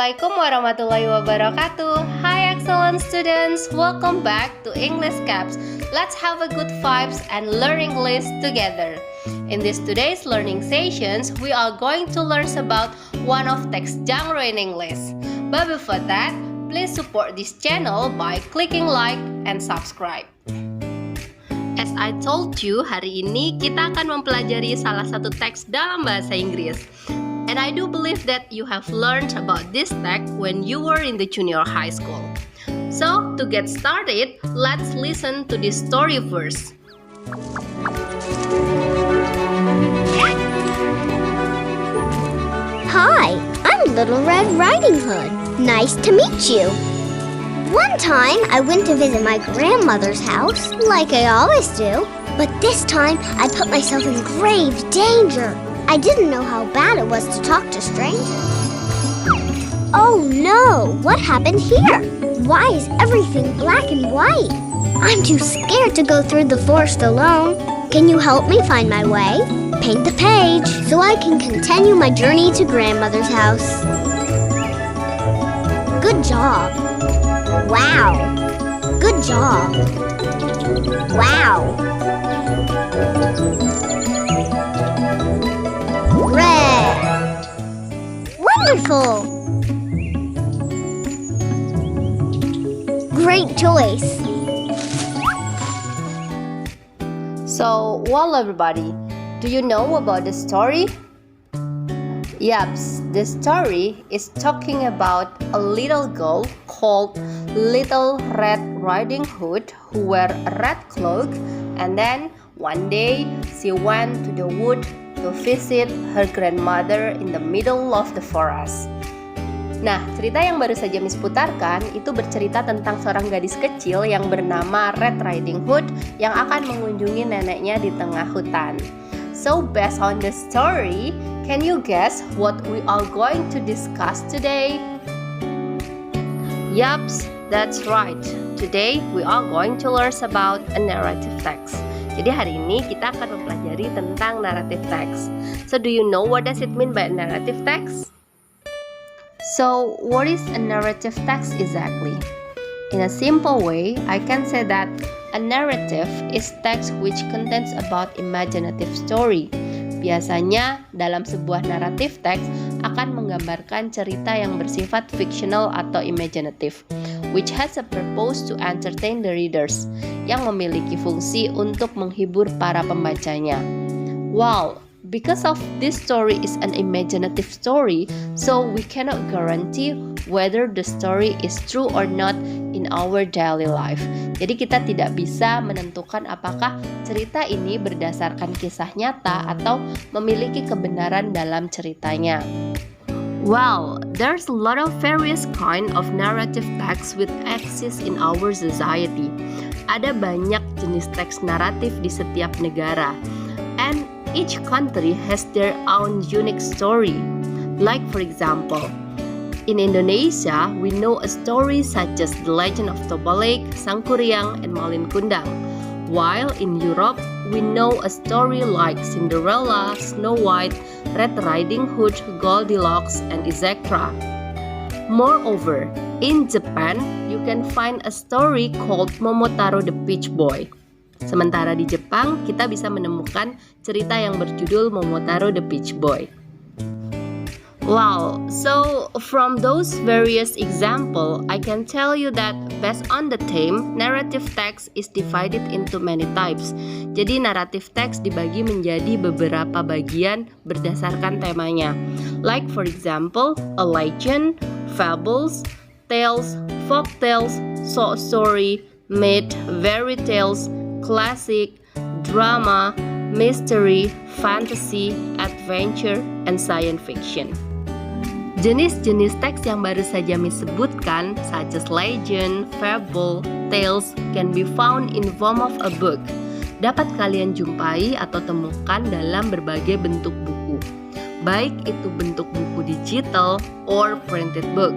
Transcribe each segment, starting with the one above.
Assalamualaikum warahmatullahi wabarakatuh. Hi excellent students, welcome back to English Caps. Let's have a good vibes and learn English together. In this today's learning sessions, we are going to learn about one of text genre in English. But before that, please support this channel by clicking like and subscribe. As I told you, hari ini kita akan mempelajari salah satu teks dalam bahasa Inggris. And I do believe that you have learned about this text when you were in the junior high school. So, to get started, let's listen to this story first. Hi, I'm Little Red Riding Hood. Nice to meet you. One time, I went to visit my grandmother's house, like I always do. But this time, I put myself in grave danger. I didn't know how bad it was to talk to strangers. Oh no, what happened here? Why is everything black and white? I'm too scared to go through the forest alone. Can you help me find my way? Paint the page so I can continue my journey to grandmother's house. Good job. Wow. Good job. Wow. Red. Wonderful. Great choice. So, well everybody, do you know about the story? Yups, the story is talking about a little girl called Little Red Riding Hood who wear a red cloak, and then one day she went to the wood to visit her grandmother in the middle of the forest. Nah, cerita yang baru saja Miss putarkan itu bercerita tentang seorang gadis kecil yang bernama Red Riding Hood yang akan mengunjungi neneknya di tengah hutan. So, based on the story, can you guess what we are going to discuss today? Yups, that's right. Today, we are going to learn about a narrative text. Jadi hari ini kita akan mempelajari tentang narrative text. So, do you know what does it mean by a narrative text? So, what is a narrative text exactly? In a simple way, I can say that a narrative is text which contains about imaginative story. Biasanya, dalam sebuah naratif teks akan menggambarkan cerita yang bersifat fictional atau imaginative, which has a purpose to entertain the readers, yang memiliki fungsi untuk menghibur para pembacanya. Wow, because of this story is an imaginative story, so we cannot guarantee whether the story is true or not in our daily life. Jadi kita tidak bisa menentukan apakah cerita ini berdasarkan kisah nyata atau memiliki kebenaran dalam ceritanya. Well, there's a lot of various kind of narrative text which exist in our society. Ada banyak jenis teks naratif di setiap negara. And each country has their own unique story. Like for example, in Indonesia, we know a story such as The Legend of Toba Lake, Sangkuriang, and Malin Kundang. While in Europe, we know a story like Cinderella, Snow White, Red Riding Hood, Goldilocks, and etc. Moreover, in Japan, you can find a story called Momotaro the Peach Boy. Sementara di Jepang, kita bisa menemukan cerita yang berjudul Momotaro the Peach Boy. Wow, so from those various examples, I can tell you that based on the theme, narrative text is divided into many types. Jadi naratif text dibagi menjadi beberapa bagian berdasarkan temanya. Like for example, a legend, fables, tales, folk tales, short story, myth, fairy tales, classic, drama, mystery, fantasy, adventure, and science fiction. Jenis-jenis teks yang baru saja Miss sebutkan, such as legend, fable, tales, can be found in form of a book. Dapat kalian jumpai atau temukan dalam berbagai bentuk buku, baik itu bentuk buku digital or printed book.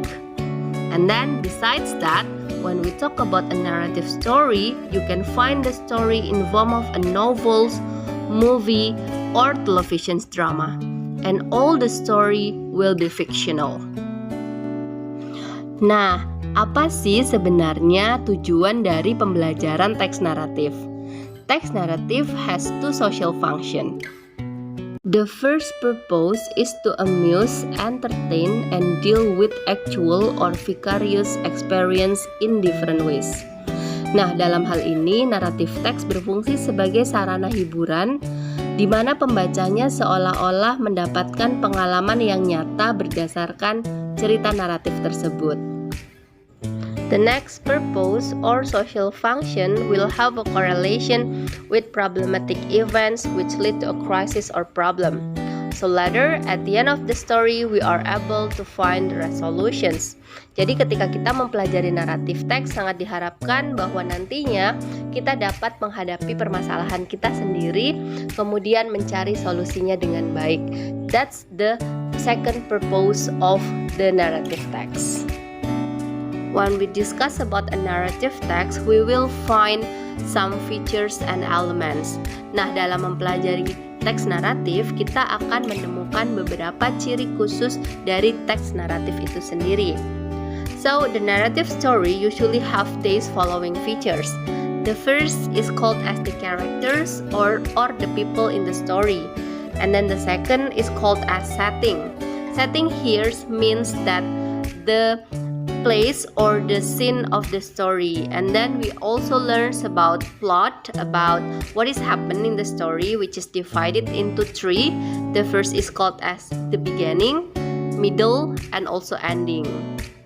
And then besides that, when we talk about a narrative story, you can find the story in form of a novels, movie, or television drama. And all the story will be fictional. Nah, apa sih sebenarnya tujuan dari pembelajaran teks naratif? Teks naratif has two social function. The first purpose is to amuse, entertain, and deal with actual or vicarious experience in different ways. Nah, dalam hal ini, naratif teks berfungsi sebagai sarana hiburan di mana pembacanya seolah-olah mendapatkan pengalaman yang nyata berdasarkan cerita naratif tersebut. The next purpose or social function will have a correlation with problematic events which lead to a crisis or problem. So later, at the end of the story, we are able to find resolutions. Jadi ketika kita mempelajari naratif teks, sangat diharapkan bahwa nantinya kita dapat menghadapi permasalahan kita sendiri, kemudian mencari solusinya dengan baik. That's the second purpose of the narrative text. When we discuss about a narrative text, we will find some features and elements. Nah, dalam mempelajari teks naratif, kita akan menemukan beberapa ciri khusus dari teks naratif itu sendiri. So, the narrative story usually have these following features. The first is called as the characters or the people in the story. And then the second is called as setting. Setting here means that the place or the scene of the story, and then we also learn about plot, about what is happening in the story, which is divided into three. The first is called as the beginning, middle, and also ending.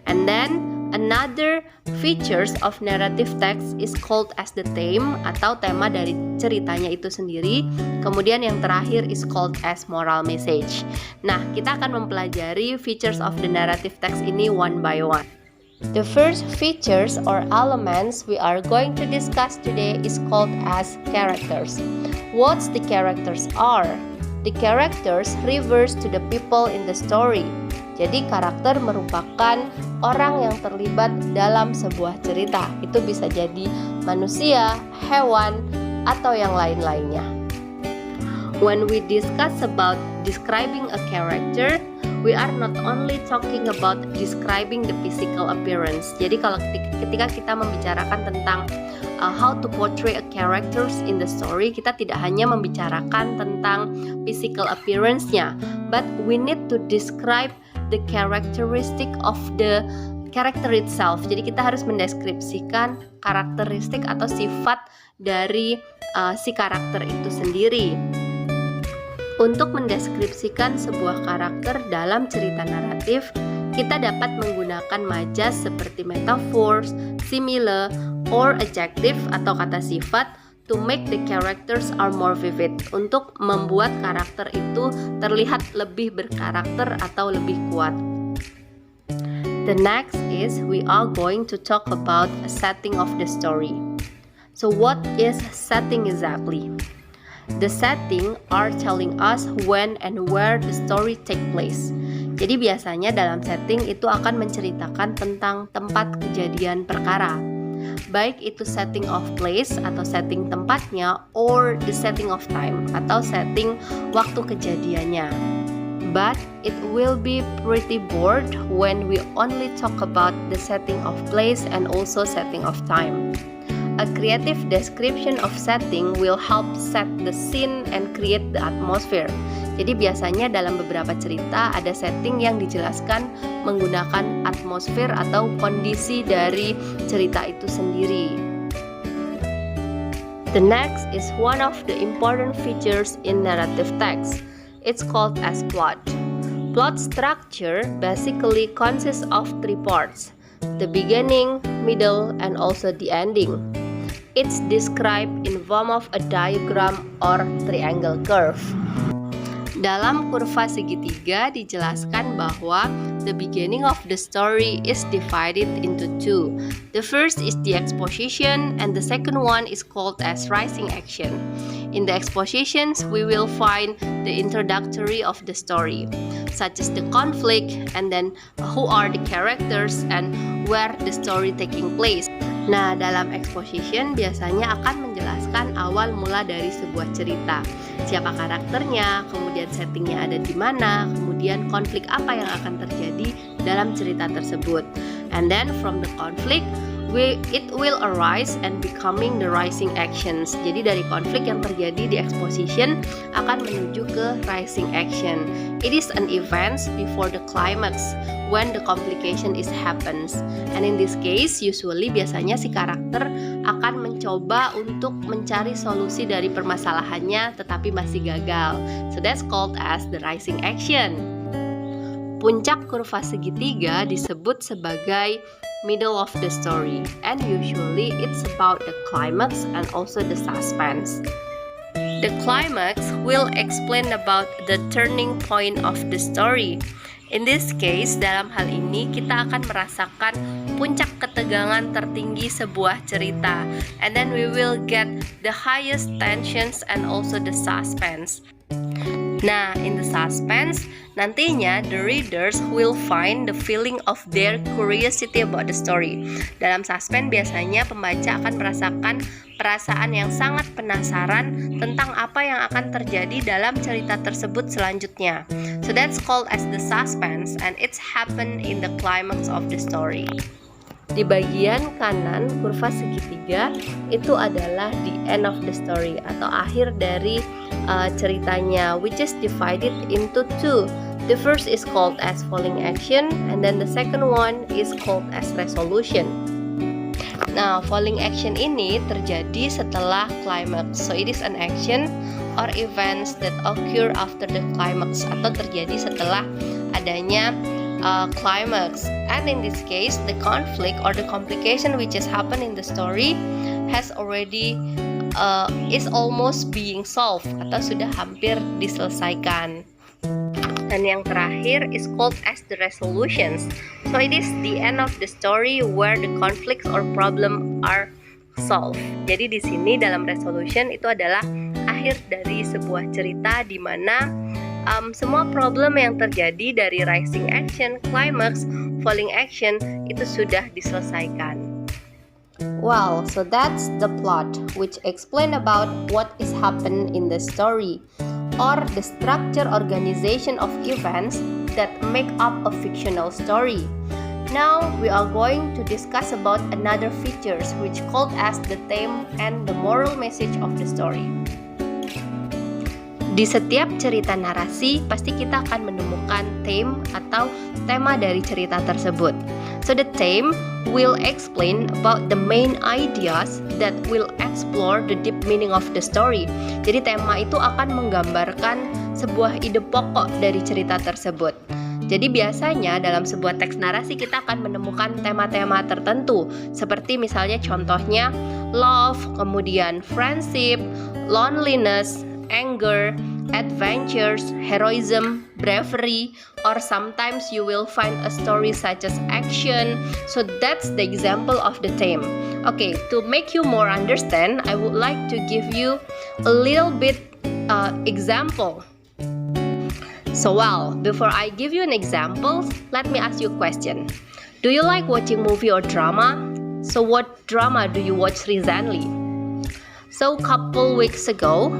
And then another features of narrative text is called as the theme atau tema dari ceritanya itu sendiri. Kemudian yang terakhir is called as moral message. Nah, kita akan mempelajari features of the narrative text ini one by one. The first features or elements we are going to discuss today is called as characters. What the characters are? The characters refers to the people in the story. Jadi karakter merupakan orang yang terlibat dalam sebuah cerita. Itu bisa jadi manusia, hewan, atau yang lain-lainnya. When we discuss about describing a character, we are not only talking about describing the physical appearance. Jadi kalau ketika kita membicarakan tentang how to portray a characters in the story, kita tidak hanya membicarakan tentang physical appearance-nya, but we need to describe the characteristic of the character itself. Jadi kita harus mendeskripsikan karakteristik atau sifat dari si karakter itu sendiri. Untuk mendeskripsikan sebuah karakter dalam cerita naratif, kita dapat menggunakan majas seperti metaphors, simile, or adjective atau kata sifat to make the characters are more vivid, untuk membuat karakter itu terlihat lebih berkarakter atau lebih kuat. The next is we are going to talk about a setting of the story. So what is setting exactly? The setting are telling us when and where the story take place. Jadi biasanya dalam setting itu akan menceritakan tentang tempat kejadian perkara. Baik itu setting of place atau setting tempatnya, or the setting of time atau setting waktu kejadiannya. But it will be pretty bored when we only talk about the setting of place and also setting of time. A creative description of setting will help set the scene and create the atmosphere. Jadi biasanya dalam beberapa cerita ada setting yang dijelaskan menggunakan atmosfer atau kondisi dari cerita itu sendiri. The next is one of the important features in narrative text. It's called as plot. Plot structure basically consists of three parts: the beginning, middle, and also the ending. It's described in form of a diagram or triangle curve. Dalam kurva segitiga dijelaskan bahwa the beginning of the story is divided into two. The first is the exposition and the second one is called as rising action. In the expositions, we will find the introductory of the story, such as the conflict and then who are the characters and where the story taking place. Nah, dalam exposition biasanya akan menjelaskan awal mula dari sebuah cerita. Siapa karakternya, kemudian settingnya ada di mana, kemudian konflik apa yang akan terjadi dalam cerita tersebut. And then from the conflict, it will arise and becoming the rising actions. Jadi dari konflik yang terjadi di exposition akan menuju ke rising action. It is an event before the climax when the complication is happens. And in this case, usually biasanya si karakter akan mencoba untuk mencari solusi dari permasalahannya tetapi masih gagal. So that's called as the rising action. Puncak kurva segitiga disebut sebagai middle of the story, and usually it's about the climax and also the suspense. The climax will explain about the turning point of the story. In this case, dalam hal ini kita akan merasakan puncak ketegangan tertinggi sebuah cerita, and then we will get the highest tensions and also the suspense. Nah, in the suspense, nantinya the readers will find the feeling of their curiosity about the story. Dalam suspense biasanya pembaca akan merasakan perasaan yang sangat penasaran tentang apa yang akan terjadi dalam cerita tersebut selanjutnya. So that's called as the suspense, and it's happen in the climax of the story. Di bagian kanan kurva segitiga itu adalah the end of the story atau akhir dari ceritanya, which is divided into two. The first is called as falling action, and then the second one is called as resolution. Nah, falling action ini terjadi setelah climax. So it is an action or events that occur after the climax atau terjadi setelah adanya climax. And in this case, the conflict or the complication which has happened in the story has already is almost being solved atau sudah hampir diselesaikan. Dan yang terakhir is called as the resolutions. So it is the end of the story where the conflicts or problem are solved. Jadi di sini dalam resolution itu adalah akhir dari sebuah cerita di mana semua problem yang terjadi dari rising action, climax, falling action itu sudah diselesaikan. Well, so that's the plot which explain about what is happen in the story or the structure organization of events that make up a fictional story. Now we are going to discuss about another features which called as the theme and the moral message of the story. Di setiap cerita narasi, pasti kita akan menemukan theme atau tema dari cerita tersebut. So the theme will explain about the main ideas that will explore the deep meaning of the story. Jadi tema itu akan menggambarkan sebuah ide pokok dari cerita tersebut. Jadi biasanya dalam sebuah teks narasi kita akan menemukan tema-tema tertentu. Seperti misalnya contohnya love, kemudian friendship, loneliness, anger, adventures, heroism, bravery, or sometimes you will find a story such as action. So that's the example of the theme. Okay, to make you more understand, I would like to give you a little bit example. So before I give you an example, let me ask you a question. Do you like watching movie or drama? So what drama do you watch recently? So couple weeks ago,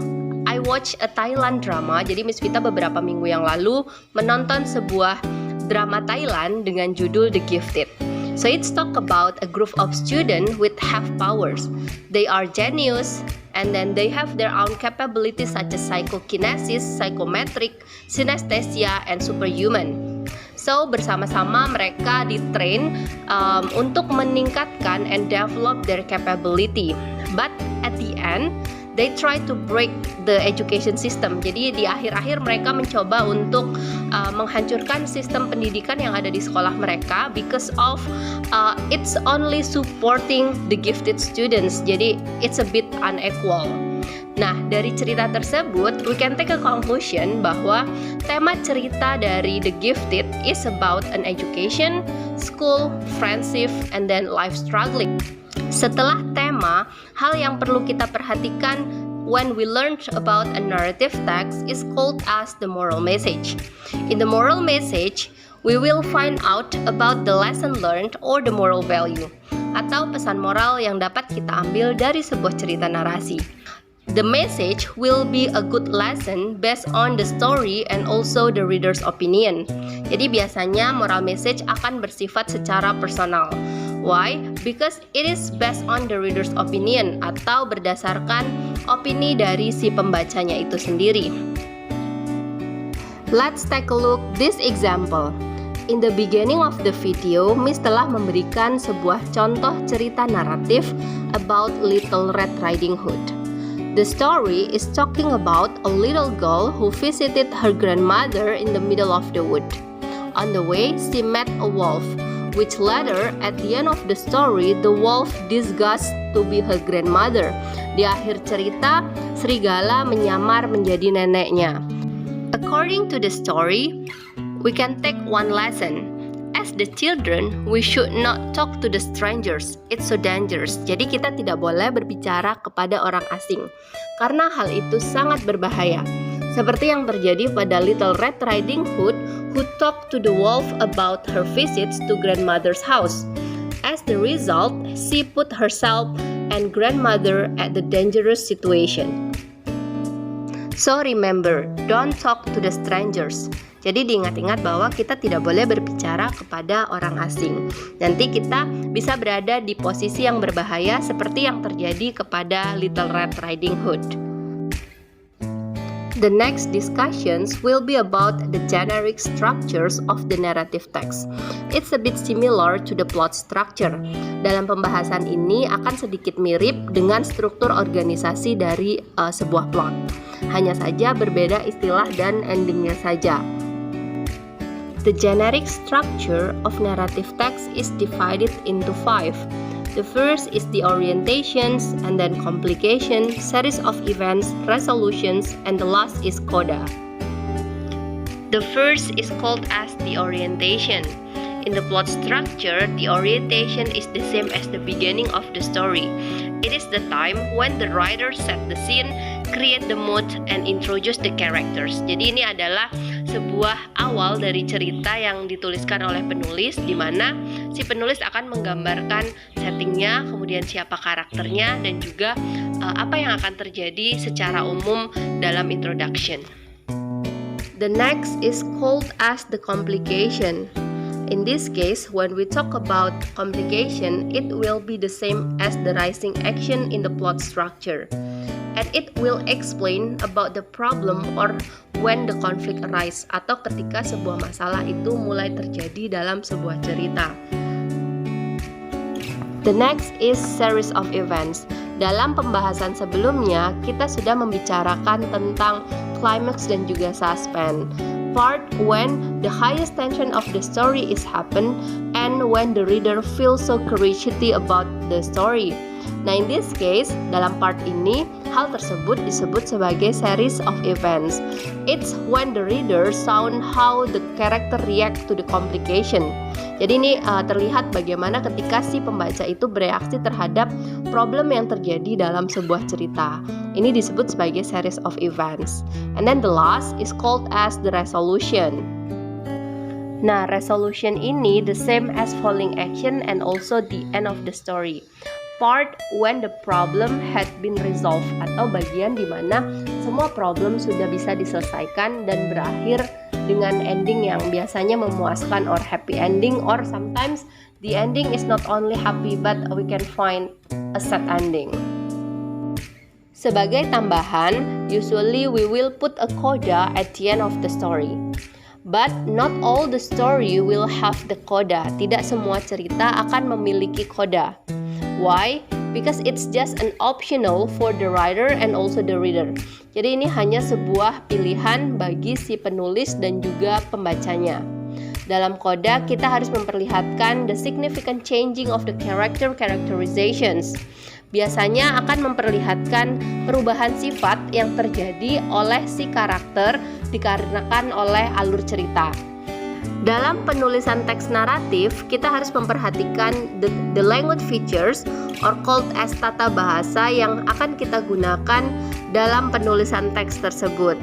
I watched a Thailand drama. Jadi Miss Vita beberapa minggu yang lalu menonton sebuah drama Thailand dengan judul The Gifted. So it's talk about a group of students with have powers. They are genius, and then they have their own capabilities such as psychokinesis, psychometric, synesthesia, and superhuman. So bersama-sama mereka ditrain untuk meningkatkan and develop their capability. But at the end, they try to break the education system. Jadi di akhir-akhir mereka mencoba untuk menghancurkan sistem pendidikan yang ada di sekolah mereka because of it's only supporting the gifted students. Jadi it's a bit unequal. Nah, dari cerita tersebut, we can take a conclusion bahwa tema cerita dari The Gifted is about an education, school, friendship, and then life struggling. Setelah tema, hal yang perlu kita perhatikan when we learn about a narrative text is called as the moral message. In the moral message, we will find out about the lesson learned or the moral value, atau pesan moral yang dapat kita ambil dari sebuah cerita narasi. The message will be a good lesson based on the story and also the reader's opinion. Jadi biasanya moral message akan bersifat secara personal. Why? Because it is based on the reader's opinion atau berdasarkan opini dari si pembacanya itu sendiri. Let's take a look this example. In the beginning of the video, Miss telah memberikan sebuah contoh cerita naratif about Little Red Riding Hood. The story is talking about a little girl who visited her grandmother in the middle of the wood. On the way, she met a wolf, which later, at the end of the story, the wolf disguised to be her grandmother. Di akhir cerita, serigala menyamar menjadi neneknya. According to the story, we can take one lesson. As the children, we should not talk to the strangers. It's so dangerous. Jadi kita tidak boleh berbicara kepada orang asing, karena hal itu sangat berbahaya. Seperti yang terjadi pada Little Red Riding Hood, who talked to the wolf about her visits to grandmother's house. As the result, she put herself and grandmother at the dangerous situation. So remember, don't talk to the strangers. Jadi diingat-ingat bahwa kita tidak boleh berbicara kepada orang asing. Nanti kita bisa berada di posisi yang berbahaya seperti yang terjadi kepada Little Red Riding Hood. The next discussions will be about the generic structures of the narrative text. It's a bit similar to the plot structure. Dalam pembahasan ini akan sedikit mirip dengan struktur organisasi dari sebuah plot. Hanya saja berbeda istilah dan endingnya saja. The generic structure of narrative text is divided into 5. The first is the orientations, and then complication, series of events, resolutions, and the last is coda. The first is called as the orientation. In the plot structure, the orientation is the same as the beginning of the story. It is the time when the writer set the scene, create the mood, and introduce the characters. Jadi ini adalah sebuah awal dari cerita yang dituliskan oleh penulis, di mana si penulis akan menggambarkan settingnya, kemudian siapa karakternya, dan juga apa yang akan terjadi secara umum dalam introduction. The next is called as the complication. In this case, when we talk about complication, it will be the same as the rising action in the plot structure. And it will explain about the problem or when the conflict arise, atau ketika sebuah masalah itu mulai terjadi dalam sebuah cerita. The next is series of events. Dalam pembahasan sebelumnya, kita sudah membicarakan tentang climax dan juga suspense. Part when the highest tension of the story is happen and when the reader feels so curiosity about the story. Nah, in this case, dalam part ini, hal tersebut disebut sebagai series of events. It's when the reader saw how the character react to the complication. Jadi ini terlihat bagaimana ketika si pembaca itu bereaksi terhadap problem yang terjadi dalam sebuah cerita. Ini disebut sebagai series of events. And then the last is called as the resolution. Nah, resolution ini the same as falling action and also the end of the story. Part when the problem had been resolved, atau bagian di mana semua problem sudah bisa diselesaikan dan berakhir dengan ending yang biasanya memuaskan or happy ending, or sometimes the ending is not only happy but we can find a sad ending. Sebagai tambahan, usually we will put a coda at the end of the story. But not all the story will have the coda. Tidak semua cerita akan memiliki coda. Why? Because it's just an optional for the writer and also the reader. Jadi ini hanya sebuah pilihan bagi si penulis dan juga pembacanya. Dalam coda, kita harus memperlihatkan the significant changing of the characterizations. Biasanya akan memperlihatkan perubahan sifat yang terjadi oleh si karakter dikarenakan oleh alur cerita. Dalam penulisan teks naratif, kita harus memperhatikan the language features or called as tata bahasa yang akan kita gunakan dalam penulisan teks tersebut.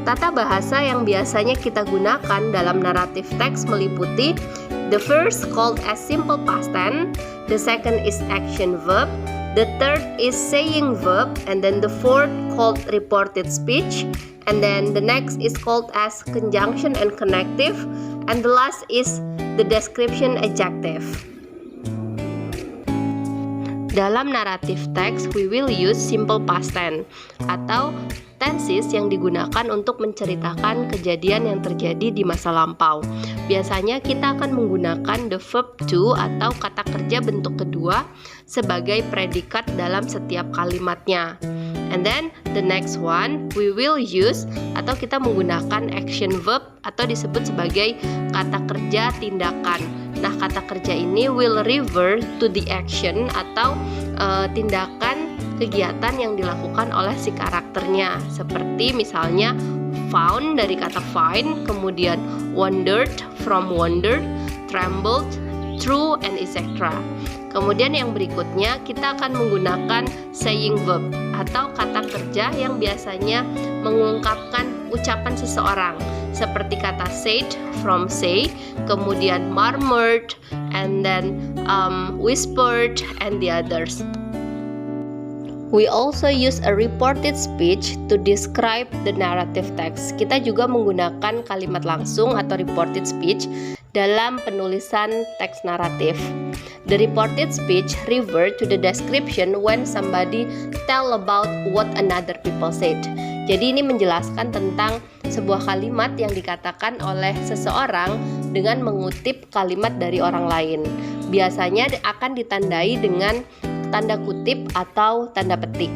Tata bahasa yang biasanya kita gunakan dalam naratif teks meliputi the first called as simple past tense, the second is action verb, The third is saying verb, and then the fourth called reported speech, and then the next is called as conjunction and connective, and the last is the description adjective. Dalam narrative text, we will use simple past tense atau tenses yang digunakan untuk menceritakan kejadian yang terjadi di masa lampau. Biasanya kita akan menggunakan the verb to atau kata kerja bentuk kedua sebagai predikat dalam setiap kalimatnya. And then the next one, we will use atau kita menggunakan action verb atau disebut sebagai kata kerja tindakan. Nah, kata kerja ini will refer to the action atau tindakan kegiatan yang dilakukan oleh si karakternya. Seperti misalnya found dari kata find, kemudian wondered from wondered, trembled, true, and etc. Kemudian yang berikutnya kita akan menggunakan saying verb atau kata kerja yang biasanya mengungkapkan ucapan seseorang, seperti kata said from say, kemudian murmured, and then whispered, and the others. We also use a reported speech to describe the narrative text. Kita juga menggunakan kalimat langsung atau reported speech dalam penulisan teks naratif. The reported speech refer to the description when somebody tell about what another people said. Jadi ini menjelaskan tentang sebuah kalimat yang dikatakan oleh seseorang dengan mengutip kalimat dari orang lain. Biasanya akan ditandai dengan tanda kutip atau tanda petik.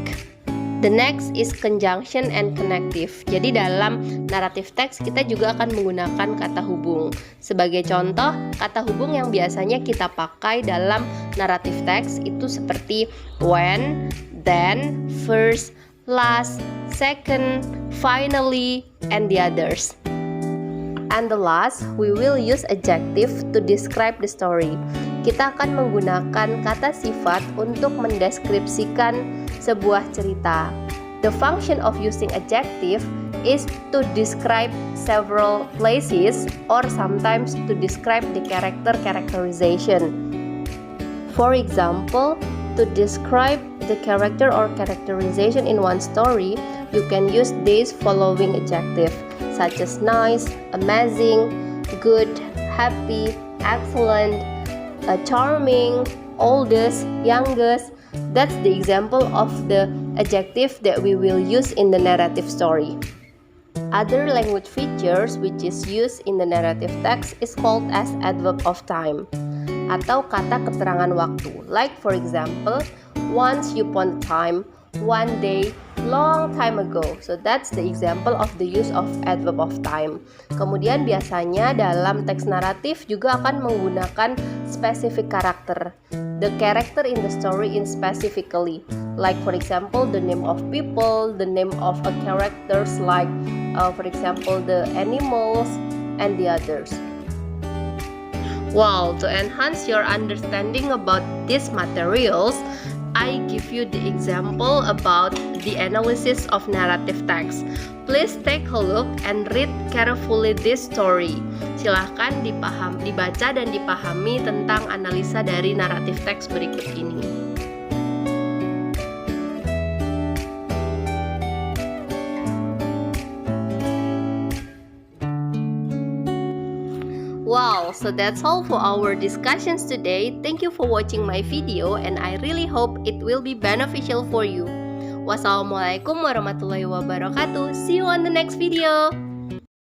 The next is conjunction and connective. Jadi dalam narrative text kita juga akan menggunakan kata hubung. Sebagai contoh, kata hubung yang biasanya kita pakai dalam narrative text itu seperti when, then, first, last, second, finally, and the others. And the last, we will use adjective to describe the story. Kita akan menggunakan kata sifat untuk mendeskripsikan sebuah cerita. The function of using adjective is to describe several places or sometimes to describe the characterization. For example, to describe the character or characterization in one story, you can use these following adjectives such as nice, amazing, good, happy, excellent, charming, oldest, youngest. That's the example of the adjective that we will use in the narrative story. Other language features which is used in the narrative text is called as adverb of time atau kata keterangan waktu. Like for example, once upon a time, one day, long time ago. So that's the example of the use of adverb of time. Kemudian biasanya dalam teks naratif juga akan menggunakan specific karakter. The character in the story in specifically. Like for example, the name of people, the name of a characters like for example, the animals and the others. Well, to enhance your understanding about these materials, I give you the example about the analysis of narrative text. Please take a look and read carefully this story. Silahkan dibaca dan dipahami tentang analisa dari naratif teks berikut ini. Wow, so that's all for our discussions today. Thank you for watching my video and I really hope it will be beneficial for you. Wassalamualaikum warahmatullahi wabarakatuh. See you on the next video.